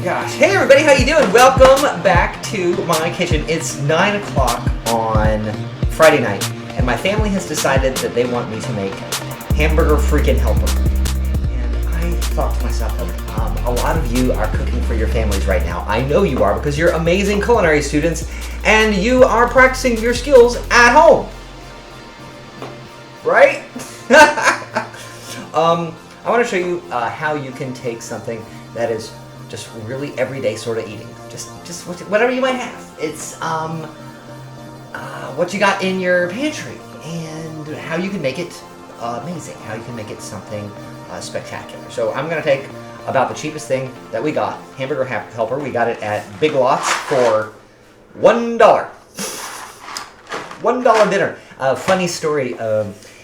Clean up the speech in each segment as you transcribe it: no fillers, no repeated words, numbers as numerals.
Gosh. Hey everybody, how you doing? Welcome back to my kitchen. It's 9 o'clock on Friday night, and my family has decided that they want me to make Hamburger freaking Helper. And I thought to myself, a lot of you are cooking for your families right now. I know you are because you're amazing culinary students, and you are practicing your skills at home. Right? I want to show you how you can take something that is just really everyday sort of eating. Just whatever you might have. It's what you got in your pantry and how you can make it amazing. How you can make it something spectacular. So I'm going to take about the cheapest thing that we got, Hamburger Helper. We got it at Big Lots for $1. $1 dinner. Funny story.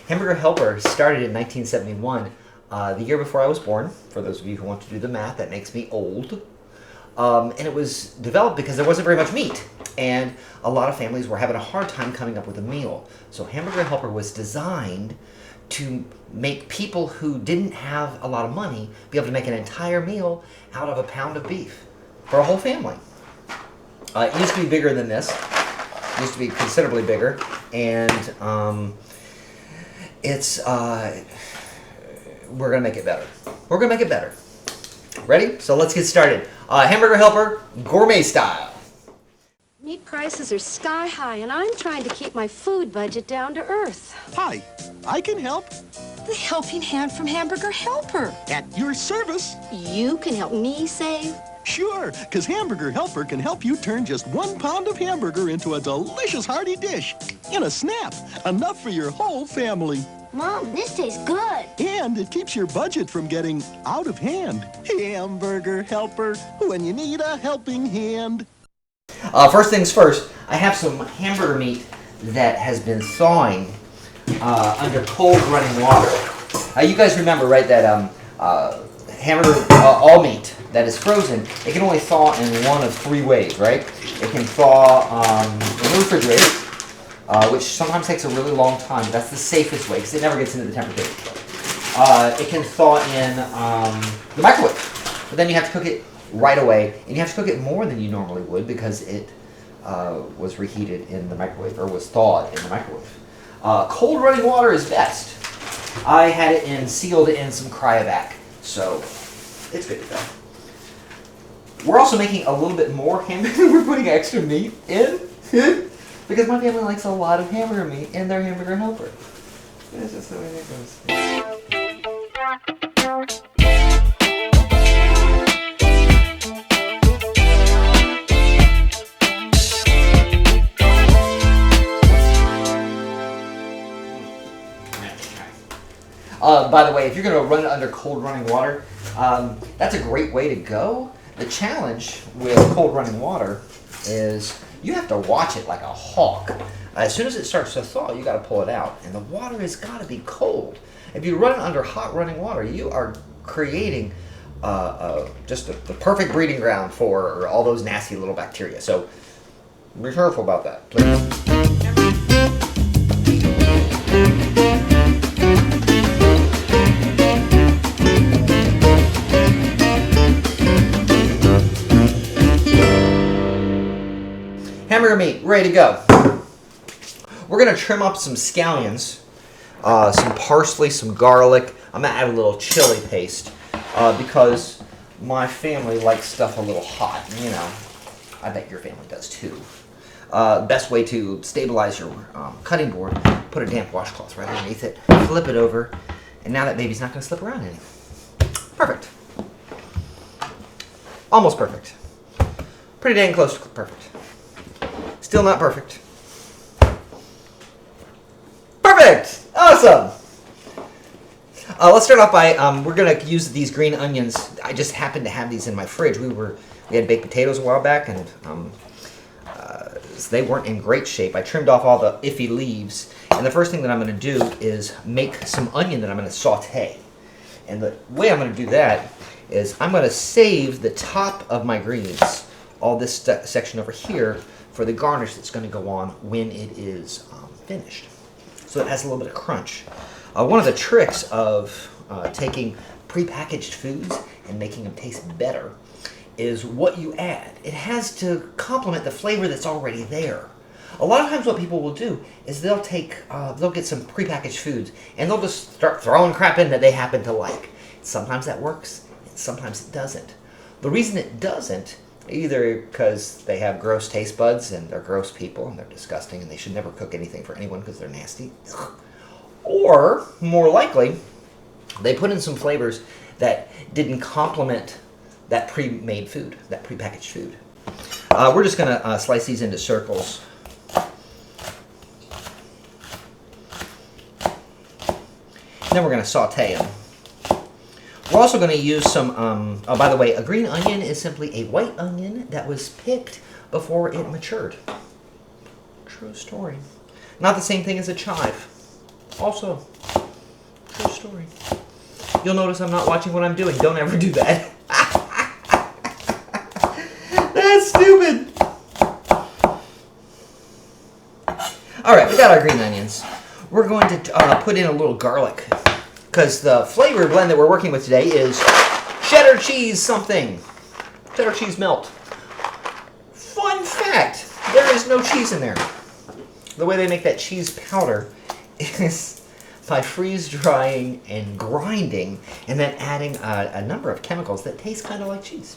Hamburger Helper started in 1971. The year before I was born, for those of you who want to do the math, that makes me old. And it was developed because there wasn't very much meat, and a lot of families were having a hard time coming up with a meal. So Hamburger Helper was designed to make people who didn't have a lot of money be able to make an entire meal out of a pound of beef for a whole family. It used to be bigger than this. It used to be considerably bigger, and we're gonna make it better. We're gonna make it better. Ready? So let's get started. Hamburger Helper, gourmet style. Meat prices are sky high, and I'm trying to keep my food budget down to earth. Hi, I can help. The helping hand from Hamburger Helper. At your service. You can help me save. Sure, because Hamburger Helper can help you turn just 1 pound of hamburger into a delicious hearty dish in a snap. Enough for your whole family. Mom, this tastes good. And it keeps your budget from getting out of hand. Hamburger Helper, when you need a helping hand. First things first, I have some hamburger meat that has been thawing under cold running water. You guys remember, right, that hamburger, all meat that is frozen, it can only thaw in one of 3 ways, right? It can thaw in the refrigerator, which sometimes takes a really long time, but that's the safest way because it never gets into the temperature. It can thaw in the microwave, but then you have to cook it right away, and you have to cook it more than you normally would because it was reheated in the microwave, or was thawed in the microwave. Cold running water is best. I had it sealed in some cryovac, so it's good to go. We're also making a little bit more hamburger. We're putting extra meat in because my family likes a lot of hamburger meat in their Hamburger Helper. That's just the way it goes. By the way, if you're going to run it under cold running water, that's a great way to go. The challenge with cold running water is you have to watch it like a hawk. As soon as it starts to thaw, you got to pull it out, and the water has got to be cold. If you run it under hot running water, you are creating just the perfect breeding ground for all those nasty little bacteria. So be careful about that, please. Hamburger meat, ready to go. We're going to trim up some scallions, some parsley, some garlic. I'm going to add a little chili paste because my family likes stuff a little hot. You know, I bet your family does too. Best way to stabilize your cutting board, put a damp washcloth right underneath it, flip it over, and now that baby's not going to slip around any. Perfect. Almost perfect. Pretty dang close to perfect. Still not perfect. Perfect! Awesome! Let's start off by, we're going to use these green onions. I just happened to have these in my fridge. We had baked potatoes a while back, and they weren't in great shape. I trimmed off all the iffy leaves, and the first thing that I'm going to do is make some onion that I'm going to saute. And the way I'm going to do that is I'm going to save the top of my greens, all this section over here, for the garnish that's going to go on when it is finished. So it has a little bit of crunch. One of the tricks of taking prepackaged foods and making them taste better is what you add. It has to complement the flavor that's already there. A lot of times what people will do is they'll get some prepackaged foods and they'll just start throwing crap in that they happen to like. Sometimes that works, and sometimes it doesn't. The reason it doesn't, either because they have gross taste buds and they're gross people and they're disgusting and they should never cook anything for anyone because they're nasty, or more likely, they put in some flavors that didn't complement that pre-made food, that prepackaged food. We're just going to slice these into circles. Then we're going to saute them. We're also going to use some, oh, by the way, a green onion is simply a white onion that was picked before it matured. True story. Not the same thing as a chive. Also, true story. You'll notice I'm not watching what I'm doing. Don't ever do that. That's stupid. All right, we got our green onions. We're going to put in a little garlic because the flavor blend that we're working with today is cheddar cheese something. Cheddar cheese melt. Fun fact, there is no cheese in there. The way they make that cheese powder is by freeze drying and grinding and then adding a number of chemicals that taste kind of like cheese.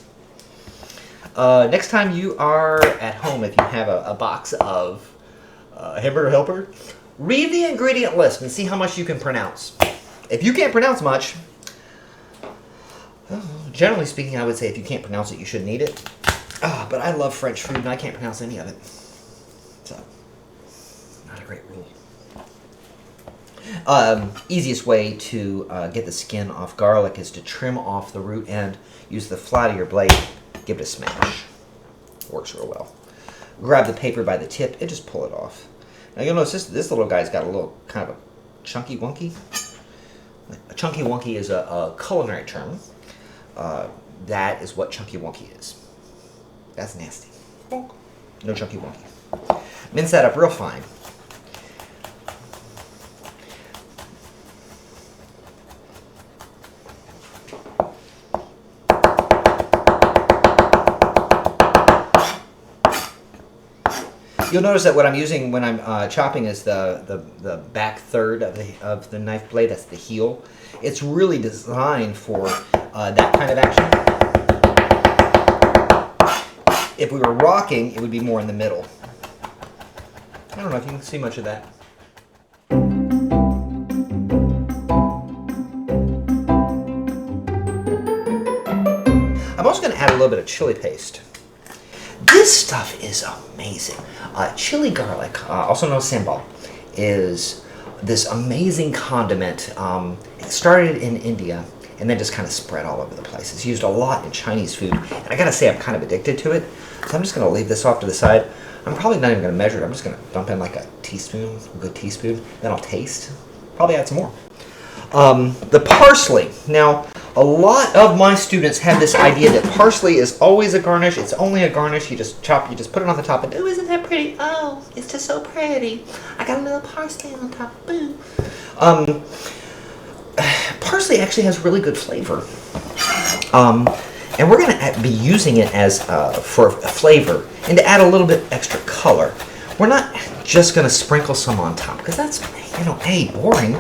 Next time you are at home, if you have a box of Hamburger Helper, read the ingredient list and see how much you can pronounce. If you can't pronounce much, generally speaking, I would say if you can't pronounce it, you shouldn't eat it. But I love French food and I can't pronounce any of it. So, not a great rule. Easiest way to get the skin off garlic is to trim off the root end, use the flat of your blade, give it a smash. Works real well. Grab the paper by the tip and just pull it off. Now you'll notice this little guy's got a little kind of a chunky wonky. A chunky wonky is a culinary term. That is what chunky wonky is. That's nasty. No chunky wonky. Mince that up real fine. You'll notice that what I'm using when I'm chopping is the back third of the knife blade. That's the heel. It's really designed for that kind of action. If we were rocking, it would be more in the middle. I don't know if you can see much of that. I'm also going to add a little bit of chili paste. This stuff is amazing. Chilli garlic, also known as sambal, is this amazing condiment. It started in India and then just kind of spread all over the place. It's used a lot in Chinese food, and I gotta say I'm kind of addicted to it. So I'm just gonna leave this off to the side. I'm probably not even gonna measure it. I'm just gonna dump in like a teaspoon, a good teaspoon. Then I'll taste. Probably add some more. The parsley. Now, a lot of my students have this idea that parsley is always a garnish. It's only a garnish. You just chop, you just put it on the top, and oh, isn't that pretty? Oh, it's just so pretty. I got a little parsley on top. Boo. Parsley actually has really good flavor. And we're going to be using it as for flavor and to add a little bit extra color. We're not just going to sprinkle some on top because that's, you know, A, boring,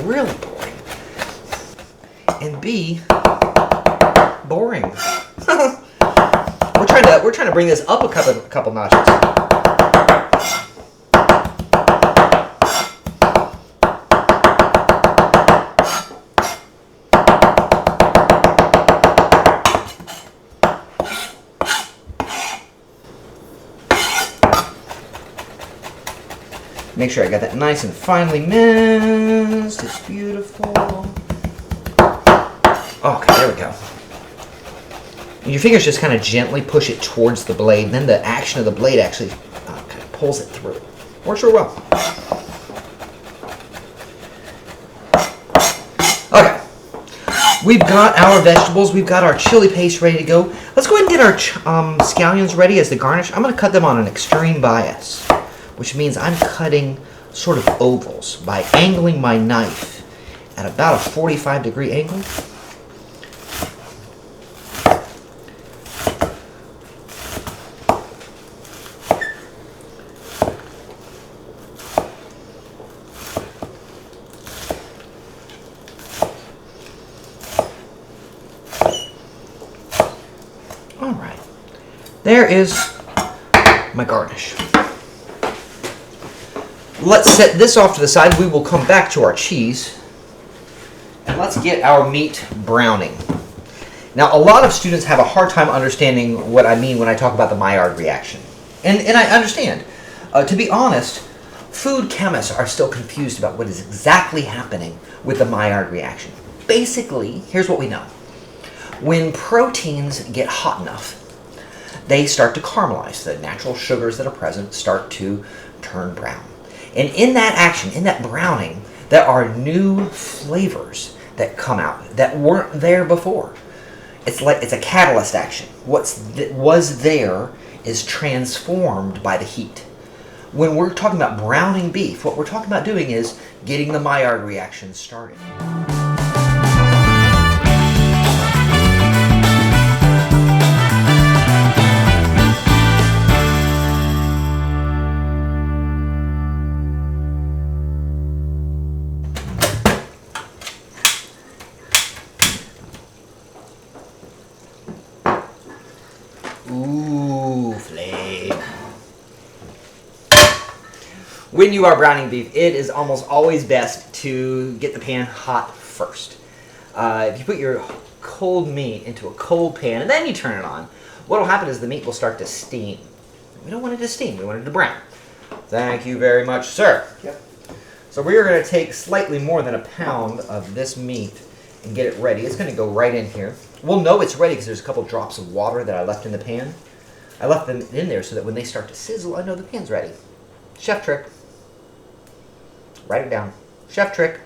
really boring. And B, boring. we're trying to bring this up a couple notches. Make sure I got that nice and finely minced. It's beautiful. Okay, there we go. And your fingers just kind of gently push it towards the blade, and then the action of the blade actually kind of pulls it through. Works real well. Okay. We've got our vegetables. We've got our chili paste ready to go. Let's go ahead and get our scallions ready as the garnish. I'm going to cut them on an extreme bias, which means I'm cutting sort of ovals by angling my knife at about a 45-degree angle. All right. There is my garnish. Let's set this off to the side. We will come back to our cheese. And let's get our meat browning. Now, a lot of students have a hard time understanding what I mean when I talk about the Maillard reaction. And I understand. To be honest, food chemists are still confused about what is exactly happening with the Maillard reaction. Basically, here's what we know. When proteins get hot enough, they start to caramelize. The natural sugars that are present start to turn brown. And in that action, in that browning, there are new flavors that come out that weren't there before. It's a catalyst action. What was there is transformed by the heat. When we're talking about browning beef, what we're talking about doing is getting the Maillard reaction started. Ooh, flame. When you are browning beef, it is almost always best to get the pan hot first. If you put your cold meat into a cold pan and then you turn it on, what will happen is the meat will start to steam. We don't want it to steam, we want it to brown. Thank you very much, sir. Yep. So we are going to take slightly more than a pound of this meat and get it ready. It's going to go right in here. We'll know it's ready because there's a couple drops of water that I left in the pan. I left them in there so that when they start to sizzle, I know the pan's ready. Chef trick. Write it down. Chef trick.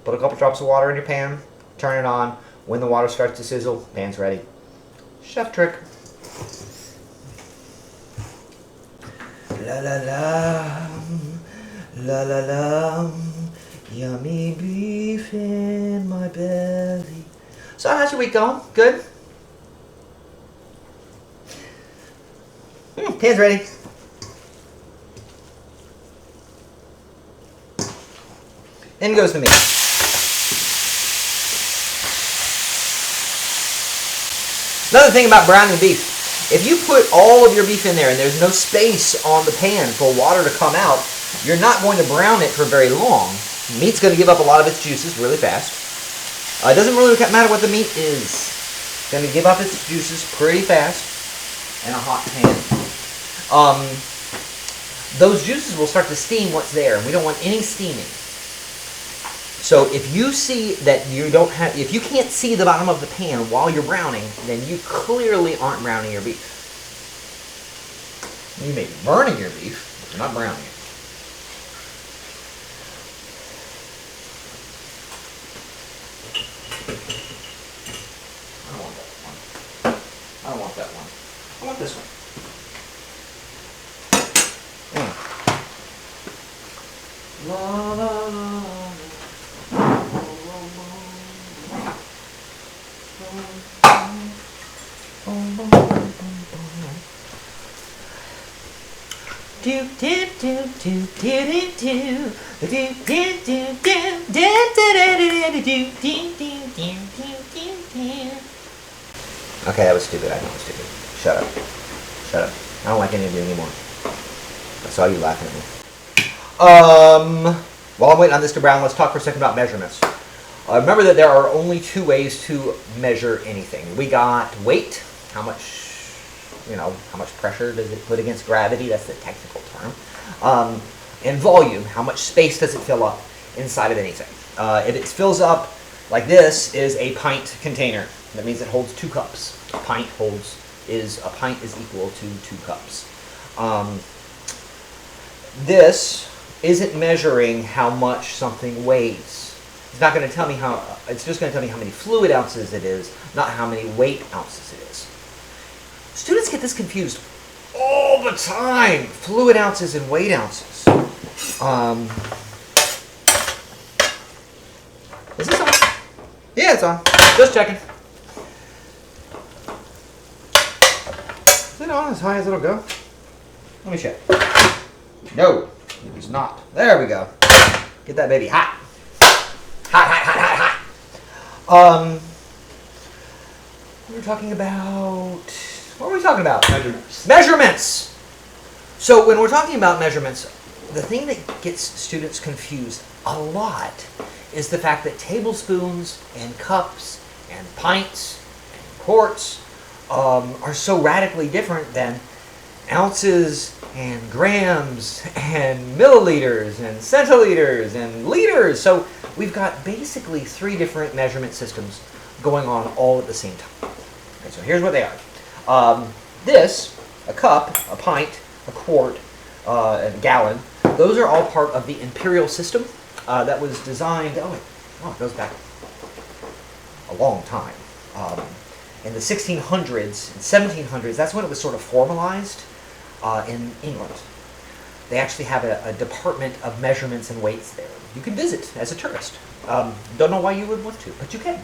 Put a couple drops of water in your pan. Turn it on. When the water starts to sizzle, pan's ready. Chef trick. La la la. La la la. Yummy beef in my belly. So how's your week going? Good? Pan's ready. In goes the meat. Another thing about browning beef, if you put all of your beef in there and there's no space on the pan for water to come out, you're not going to brown it for very long. Meat's going to give up a lot of its juices really fast. It doesn't really matter what the meat is. It's going to give up its juices pretty fast in a hot pan. Those juices will start to steam what's there, and we don't want any steaming. So if you see that if you can't see the bottom of the pan while you're browning, then you clearly aren't browning your beef. You may be burning your beef, but you're not browning it. I don't want that one. I want this one. La, la, la, do do do do do do do do do do. Okay, that was stupid. I know it was stupid. Shut up. Shut up. I don't like any of you anymore. I saw you laughing at me. While I'm waiting on this to brown, let's talk for a second about measurements. Remember that there are only two ways to measure anything. We got weight, how much pressure does it put against gravity? That's the technical term. And volume, how much space does it fill up inside of anything? If it fills up like this is a pint container. That means it holds 2 cups. A pint is equal to 2 cups. This isn't measuring how much something weighs. It's not going to tell me it's just going to tell me how many fluid ounces it is, not how many weight ounces it is. Students get this confused all the time. Fluid ounces and weight ounces. Is this on? Yeah, it's on. Just checking. Is it on as high as it'll go? Let me check. No, it is not. There we go. Get that baby hot. Hot, hot, hot, hot, hot. We were talking about What are we talking about? Measurements. So when we're talking about measurements, the thing that gets students confused a lot is the fact that tablespoons and cups and pints and quarts are so radically different than ounces and grams and milliliters and centiliters and liters. So we've got basically 3 different measurement systems going on all at the same time. Okay, so here's what they are. This, a cup, a pint, a quart, a gallon, those are all part of the imperial system that was designed, it goes back a long time. In the 1600s and 1700s, that's when it was sort of formalized in England. They actually have a department of measurements and weights there. You can visit as a tourist. Don't know why you would want to, but you can.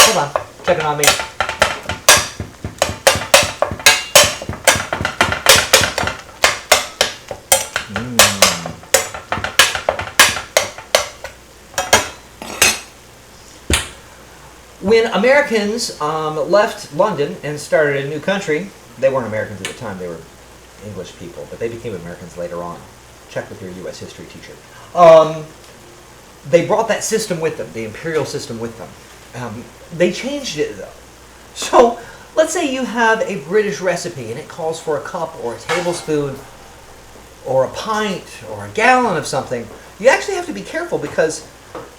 Hold on, checking on me. When Americans left London and started a new country, they weren't Americans at the time, they were English people, but they became Americans later on. Check with your U.S. history teacher. They brought that system with them, the imperial system with them. They changed it though. So let's say you have a British recipe and it calls for a cup or a tablespoon or a pint or a gallon of something. You actually have to be careful because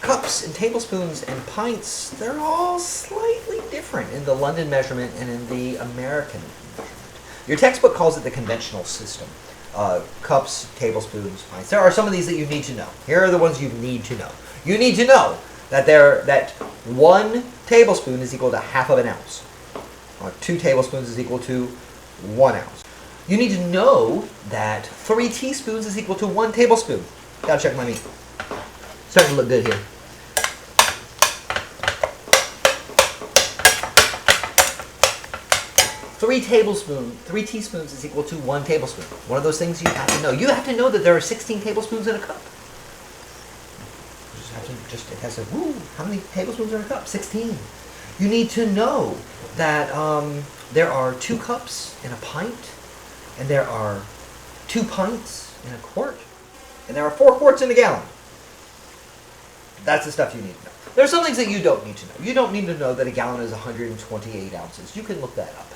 cups and tablespoons and pints, they're all slightly different in the London measurement and in the American measurement. Your textbook calls it the conventional system. Cups, tablespoons, pints. There are some of these that you need to know. Here are the ones you need to know. You need to know that 1 tablespoon is equal to half of an ounce. 2 tablespoons is equal to 1 ounce. You need to know that 3 teaspoons is equal to 1 tablespoon. Gotta check my meat. Starting to look good here. 3 teaspoons is equal to 1 tablespoon. One of those things you have to know. You have to know that there are 16 tablespoons in a cup. It has a, how many tablespoons are in a cup? 16. You need to know that there are 2 cups in a pint, and there are 2 pints in a quart, and there are 4 quarts in a gallon. That's the stuff you need to know. There are some things that you don't need to know. You don't need to know that a gallon is 128 ounces. You can look that up.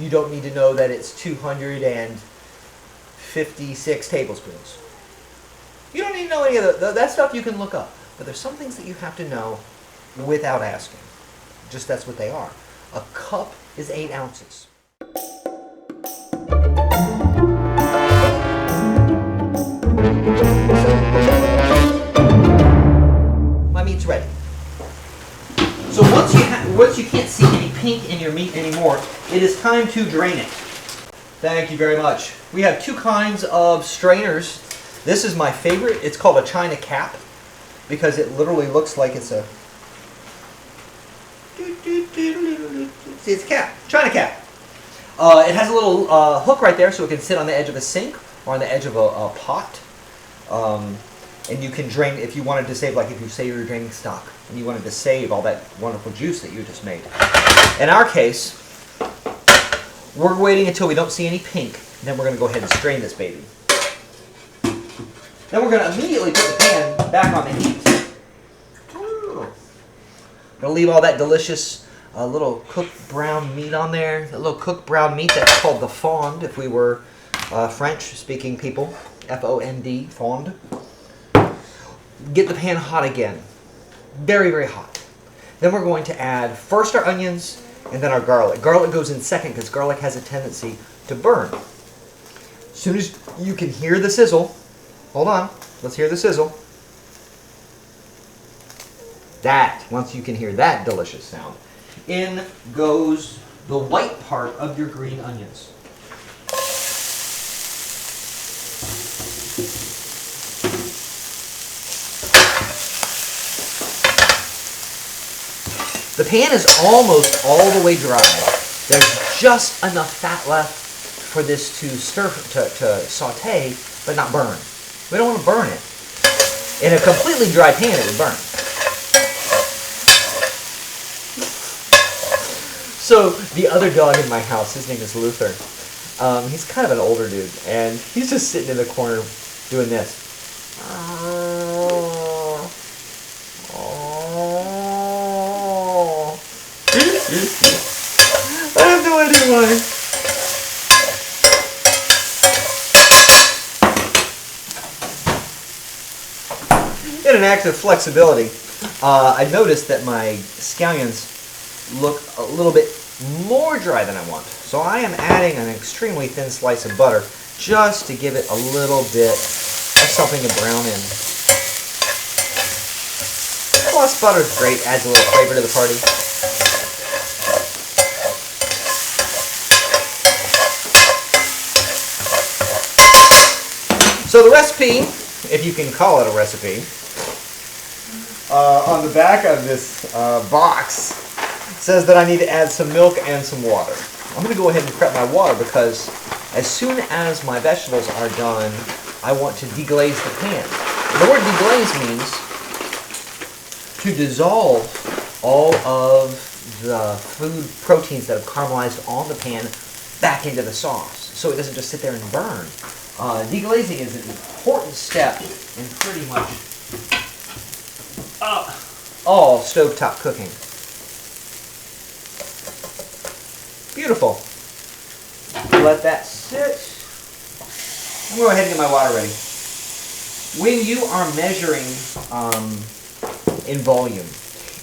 You don't need to know that it's 256 tablespoons. You don't need to know any of that stuff you can look up. But there's some things that you have to know without asking. Just that's what they are. A cup is 8 ounces. My meat's ready. So once you can't see any pink in your meat anymore, it is time to drain it. Thank you very much. We have 2 kinds of strainers. This is my favorite. It's called a China cap because it literally looks like it's a... See, it's a cap. China cap. It has a little hook right there so it can sit on the edge of a sink or on the edge of a pot. And you can drain, if you wanted to save, like if you say you're draining stock and you wanted to save all that wonderful juice that you just made. In our case, we're waiting until we don't see any pink. Then we're going to go ahead and strain this baby. Then we're going to immediately put the pan back on the heat. Going to leave all that delicious little cooked brown meat on there. That little cooked brown meat that's called the fond if we were French-speaking people. F-O-N-D, fond. Get the pan hot again. Very, very hot. Then we're going to add first our onions and then our garlic. Garlic goes in second because garlic has a tendency to burn. As soon as you can hear the sizzle, hold on, let's hear the sizzle. Once you can hear that delicious sound, in goes the white part of your green onions. The pan is almost all the way dry. There's just enough fat left for this to saute, but not burn. We don't want to burn it. In a completely dry pan, it would burn. So the other dog in my house, his name is Luther. He's kind of an older dude, and he's just sitting in the corner doing this. I have no idea why. In an act of flexibility, I noticed that my scallions look a little bit more dry than I want. So I am adding an extremely thin slice of butter just to give it a little bit of something to brown in. Plus, butter's great, adds a little flavor to the party. So the recipe, if you can call it a recipe, on the back of this box says that I need to add some milk and some water. I'm going to go ahead and prep my water because as soon as my vegetables are done, I want to deglaze the pan. The word deglaze means to dissolve all of the food proteins that have caramelized on the pan back into the sauce so it doesn't just sit there and burn. Deglazing is an important step in pretty much all stovetop cooking. Beautiful. Let that sit. I'm going to go ahead and get my water ready. When you are measuring in volume,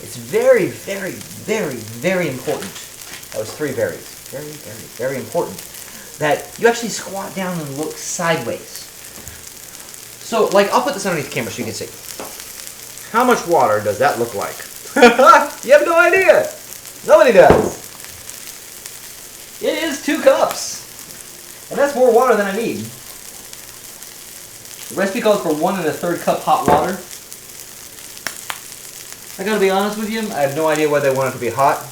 it's very, very, very, very important. That was 3 varies. Very, very, very important that you actually squat down and look sideways. So, like, I'll put this underneath the camera so you can see. How much water does that look like? You have no idea. Nobody does. It is 2 cups. And that's more water than I need. The recipe calls for 1 1/3 cup hot water. I gotta be honest with you, I have no idea why they want it to be hot.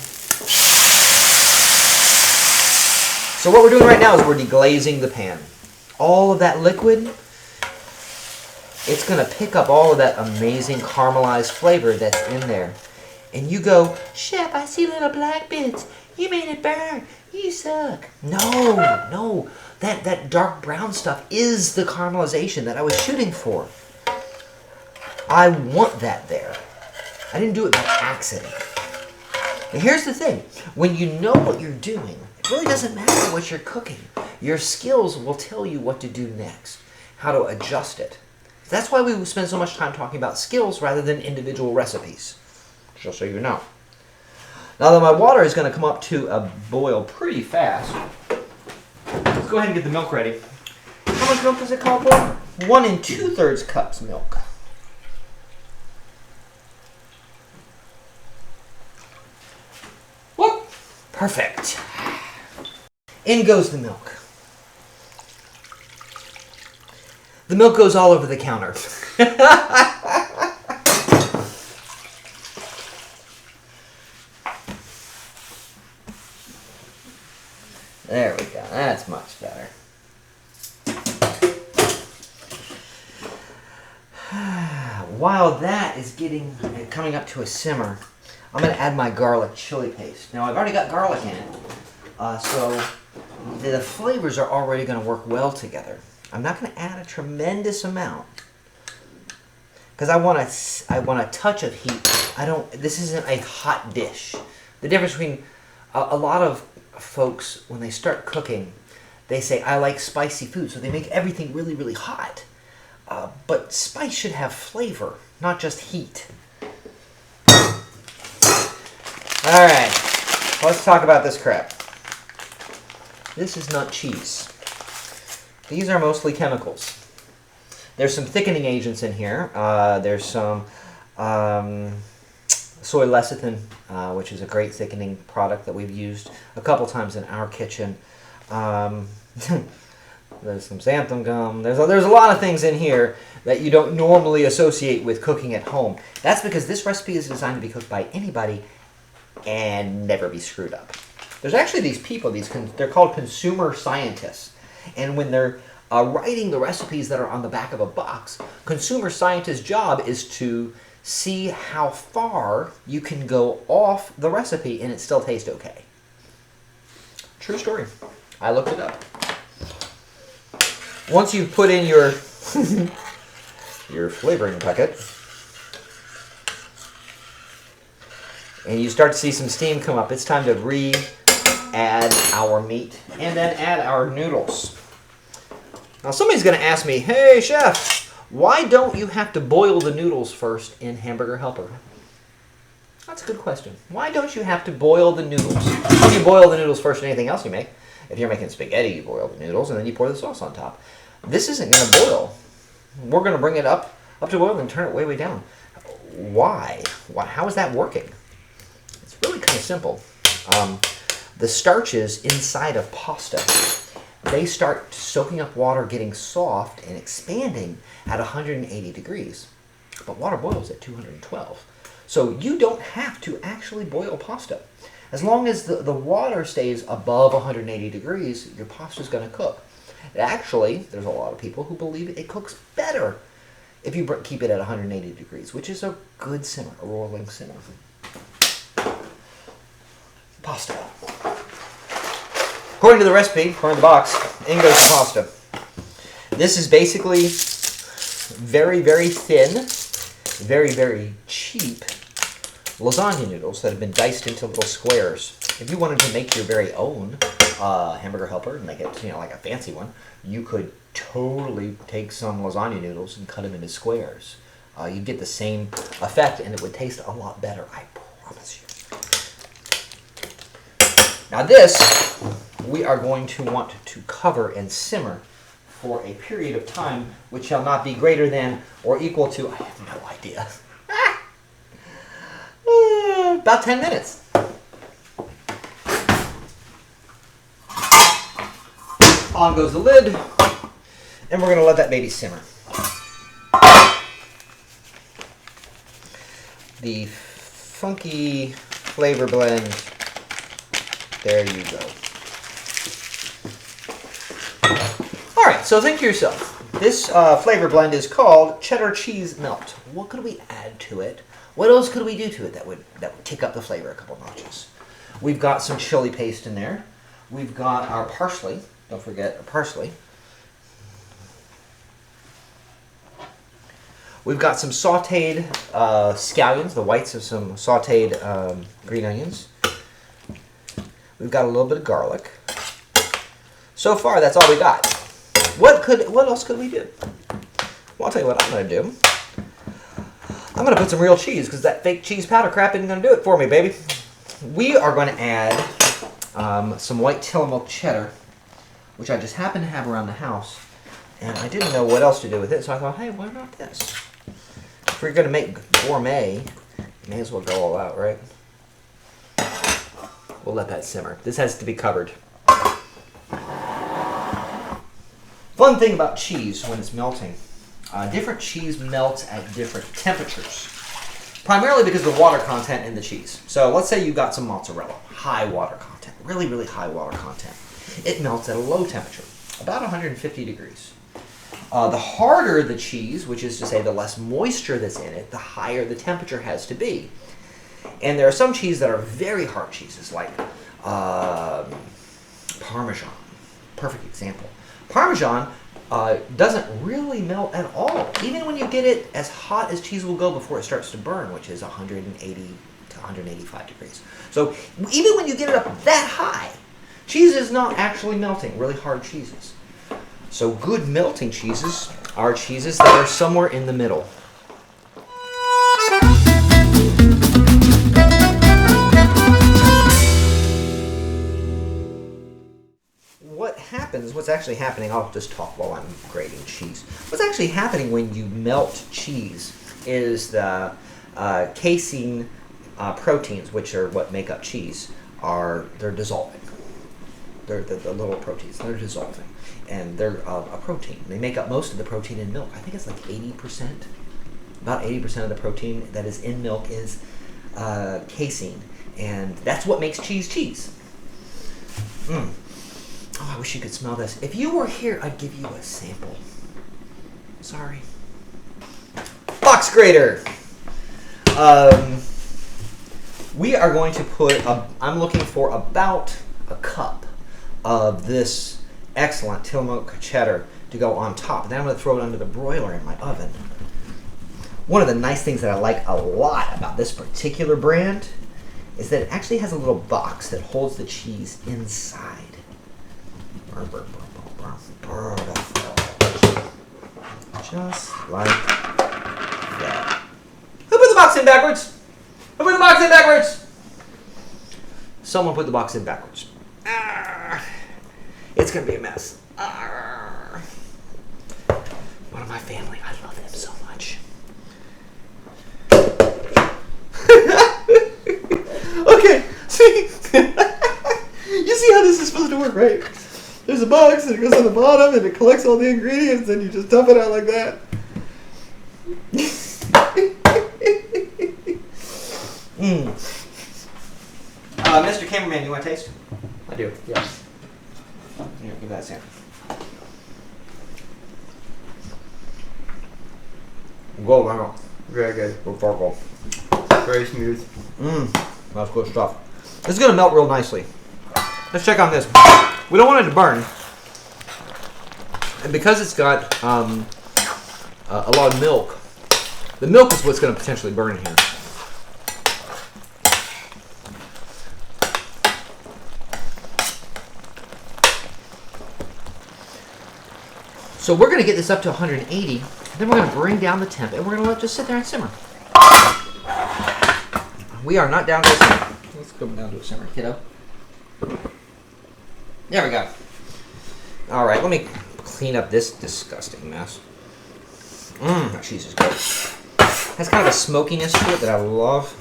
So what we're doing right now is we're deglazing the pan. All of that liquid, it's going to pick up all of that amazing caramelized flavor that's in there. And you go, Chef, I see little black bits. You made it burn. You suck. No. That dark brown stuff is the caramelization that I was shooting for. I want that there. I didn't do it by accident. And here's the thing. When you know what you're doing, it really doesn't matter what you're cooking. Your skills will tell you what to do next, how to adjust it. That's why we spend so much time talking about skills rather than individual recipes, just so you know. Now that my water is going to come up to a boil pretty fast, let's go ahead and get the milk ready. How much milk does it call for? 1 2/3 cups milk. Whoop! Perfect. In goes the milk. The milk goes all over the counter. There we go. That's much better. While that is coming up to a simmer, I'm going to add my garlic chili paste. Now I've already got garlic in it, so the flavors are already going to work well together. I'm not going to add a tremendous amount because I want a touch of heat. This isn't a hot dish. The difference between a lot of folks, when they start cooking, they say, I like spicy food, so they make everything really, really hot. But spice should have flavor, not just heat. All right, let's talk about this crap. This is not cheese. These are mostly chemicals. There's some thickening agents in here. There's some soy lecithin, which is a great thickening product that we've used a couple times in our kitchen. There's some xanthan gum. There's a lot of things in here that you don't normally associate with cooking at home. That's because this recipe is designed to be cooked by anybody and never be screwed up. There's actually these people, they're called consumer scientists. And when they're writing the recipes that are on the back of a box, consumer scientists' job is to see how far you can go off the recipe and it still tastes okay. True story. I looked it up. Once you've put in your your flavoring packet, and you start to see some steam come up, it's time to re-add our meat and then add our noodles. Now somebody's going to ask me, hey chef, why don't you have to boil the noodles first in Hamburger Helper? That's a good question. Why don't you have to boil the noodles? When you boil the noodles first in anything else you make, if you're making spaghetti, you boil the noodles and then you pour the sauce on top. This isn't going to boil. We're going to bring it up to boil and turn it way down. Why? How is that working? It's really kind of simple. The starches inside of pasta, they start soaking up water, getting soft and expanding at 180 degrees. But water boils at 212. So you don't have to actually boil pasta. As long as the water stays above 180 degrees, your pasta is going to cook. Actually, there's a lot of people who believe it cooks better if you keep it at 180 degrees, which is a good simmer, a rolling simmer. Pasta. According to the recipe, according to the box, in goes the pasta. This is basically very, very thin, very, very cheap lasagna noodles that have been diced into little squares. If you wanted to make your very own Hamburger Helper and make it, like a fancy one, you could totally take some lasagna noodles and cut them into squares. You'd get the same effect and it would taste a lot better, I promise you. Now this, we are going to want to cover and simmer for a period of time which shall not be greater than or equal to, I have no idea, about 10 minutes. On goes the lid, and we're going to let that baby simmer. The funky flavor blend, there you go. Alright, so think to yourself, this flavor blend is called cheddar cheese melt. What could we add to it? What else could we do to it that would kick up the flavor a couple notches? We've got some chili paste in there. We've got our parsley. Don't forget our parsley. We've got some sauteed scallions, the whites of some sauteed green onions. We've got a little bit of garlic. So far, that's all we got. What else could we do? Well, I'll tell you what I'm going to do. I'm going to put some real cheese because that fake cheese powder crap isn't going to do it for me, baby. We are going to add some white Tillamook cheddar, which I just happen to have around the house, and I didn't know what else to do with it, so I thought, hey, why not this? If we're going to make gourmet, you may as well go all out, right? We'll let that simmer. This has to be covered. Fun thing about cheese when it's melting, different cheese melts at different temperatures, primarily because of the water content in the cheese. So let's say you got some mozzarella, high water content, really, really high water content. It melts at a low temperature, about 150 degrees. The harder the cheese, which is to say the less moisture that's in it, the higher the temperature has to be. And there are some cheeses that are very hard cheeses, like Parmesan. Perfect example. Parmesan doesn't really melt at all, even when you get it as hot as cheese will go before it starts to burn, which is 180 to 185 degrees. So even when you get it up that high, cheese is not actually melting, really hard cheeses. So good melting cheeses are cheeses that are somewhere in the middle. What's actually happening, I'll just talk while I'm grating cheese. What's actually happening when you melt cheese is the casein proteins, which are what make up cheese, they're dissolving. They're the little proteins, they're dissolving. And they're a protein. They make up most of the protein in milk. I think it's like 80%. About 80% of the protein that is in milk is casein. And that's what makes cheese cheese. Oh, I wish you could smell this. If you were here, I'd give you a sample. Sorry. Box grater. We are going to put, I'm looking for about a cup of this excellent Tillamook cheddar to go on top. Then I'm going to throw it under the broiler in my oven. One of the nice things that I like a lot about this particular brand is that it actually has a little box that holds the cheese inside. Just like that. Who put the box in backwards? Who put the box in backwards? Someone put the box in backwards. It's going to be a mess. One of my family, I love them so much. Okay, see? You see how this is supposed to work, right? There's a box and it goes on the bottom and it collects all the ingredients and you just dump it out like that. Mr. Cameraman, you want to taste? I do, yes. Here, give that a sample. Go, Michael. Very good. Go, Fargo. Very smooth. That's good stuff. This is going to melt real nicely. Let's check on this. We don't want it to burn. And because it's got a lot of milk, the milk is what's going to potentially burn here. So we're going to get this up to 180. Then we're going to bring down the temp, and we're going to let it just sit there and simmer. We are not down to a simmer. Let's go down to a simmer, kiddo. There we go. All right, let me clean up this disgusting mess. That cheese is good. Has kind of a smokiness to it that I love.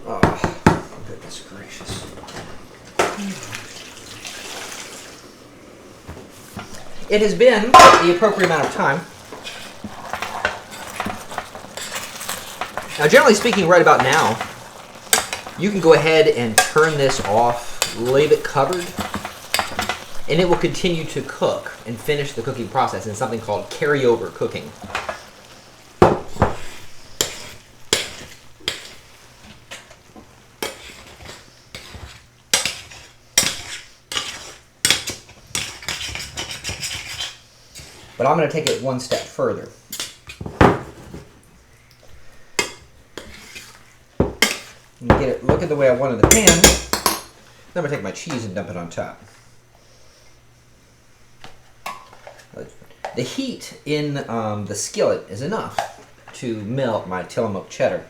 Oh, goodness gracious. It has been the appropriate amount of time. Now, generally speaking, right about now, you can go ahead and turn this off, leave it covered, and it will continue to cook and finish the cooking process in something called carryover cooking. But I'm going to take it one step further. Get it, look at the way I wanted the pan. Then I'm going to take my cheese and dump it on top. The heat in the skillet is enough to melt my Tillamook cheddar.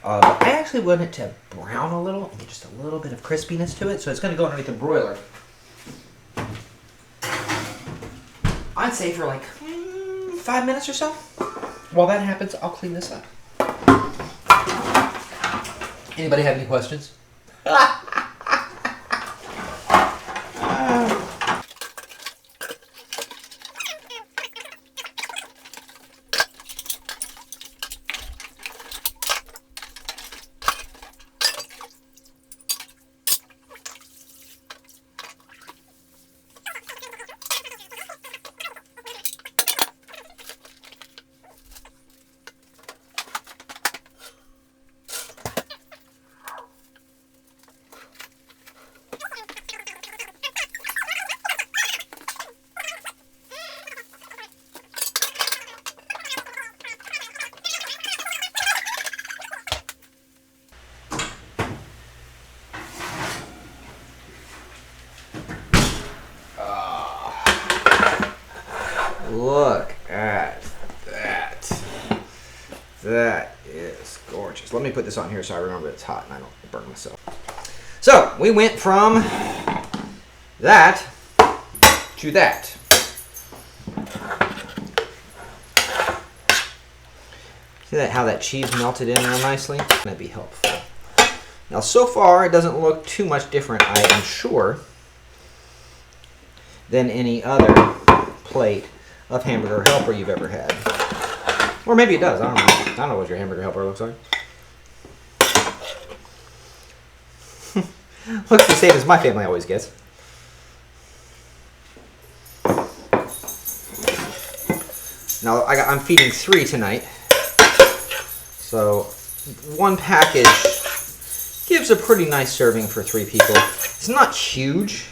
But I actually want it to brown a little and get just a little bit of crispiness to it, so it's going to go underneath the broiler. I'd say for like 5 minutes or so. While that happens, I'll clean this up. Anybody have any questions? Look at that. That is gorgeous. Let me put this on here so I remember it's hot and I don't burn myself. So, we went from that to that. See that, how that cheese melted in there nicely? That'd be helpful. Now, so far, it doesn't look too much different, I am sure, than any other plate of Hamburger Helper you've ever had. Or maybe it does, I don't know. I don't know what your Hamburger Helper looks like. Looks the same as my family always gets. Now, I'm feeding 3 tonight. So, one package gives a pretty nice serving for 3 people. It's not huge.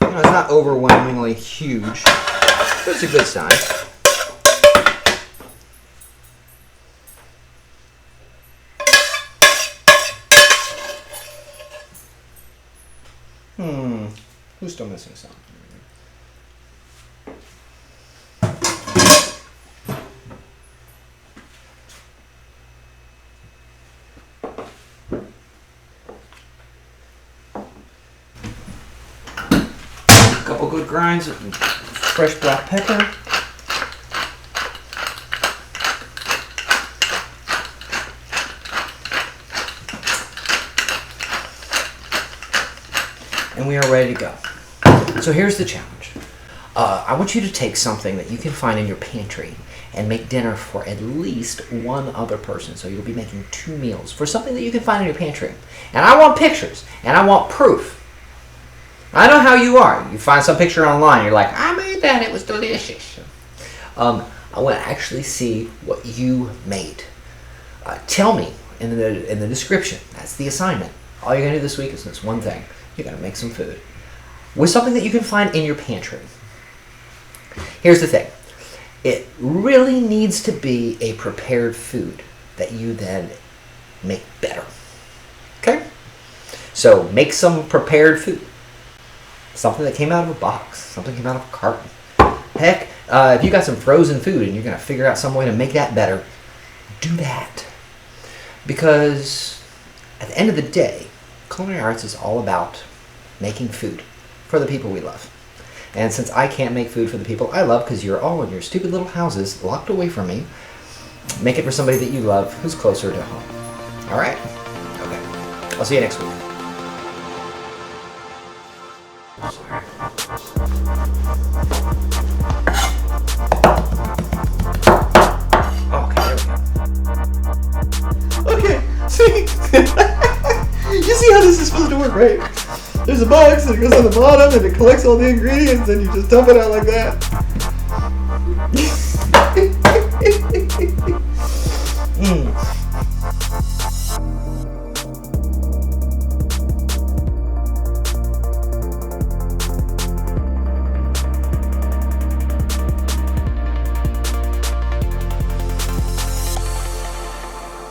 You know, it's not overwhelmingly huge, but it's a good size. Who's still missing some? A couple good grinds of fresh black pepper. And we are ready to go. So here's the challenge. I want you to take something that you can find in your pantry and make dinner for at least 1 other person. So you'll be making 2 meals for something that you can find in your pantry. And I want pictures, and I want proof. I know how you are. You find some picture online, you're like, I made that, it was delicious. I want to actually see what you made. Tell me in the description. That's the assignment. All you're going to do this week is this one thing. You're going to make some food with something that you can find in your pantry. Here's the thing. It really needs to be a prepared food that you then make better. Okay? So make some prepared food. Something that came out of a box. Something came out of a carton. Heck, if you got some frozen food and you're going to figure out some way to make that better, do that. Because at the end of the day, culinary arts is all about making food for the people we love. And since I can't make food for the people I love because you're all in your stupid little houses locked away from me, make it for somebody that you love who's closer to home. All right? Okay. I'll see you next week. Okay, see? You see how this is supposed to work, right? There's a box and it goes on the bottom and it collects all the ingredients and you just dump it out like that.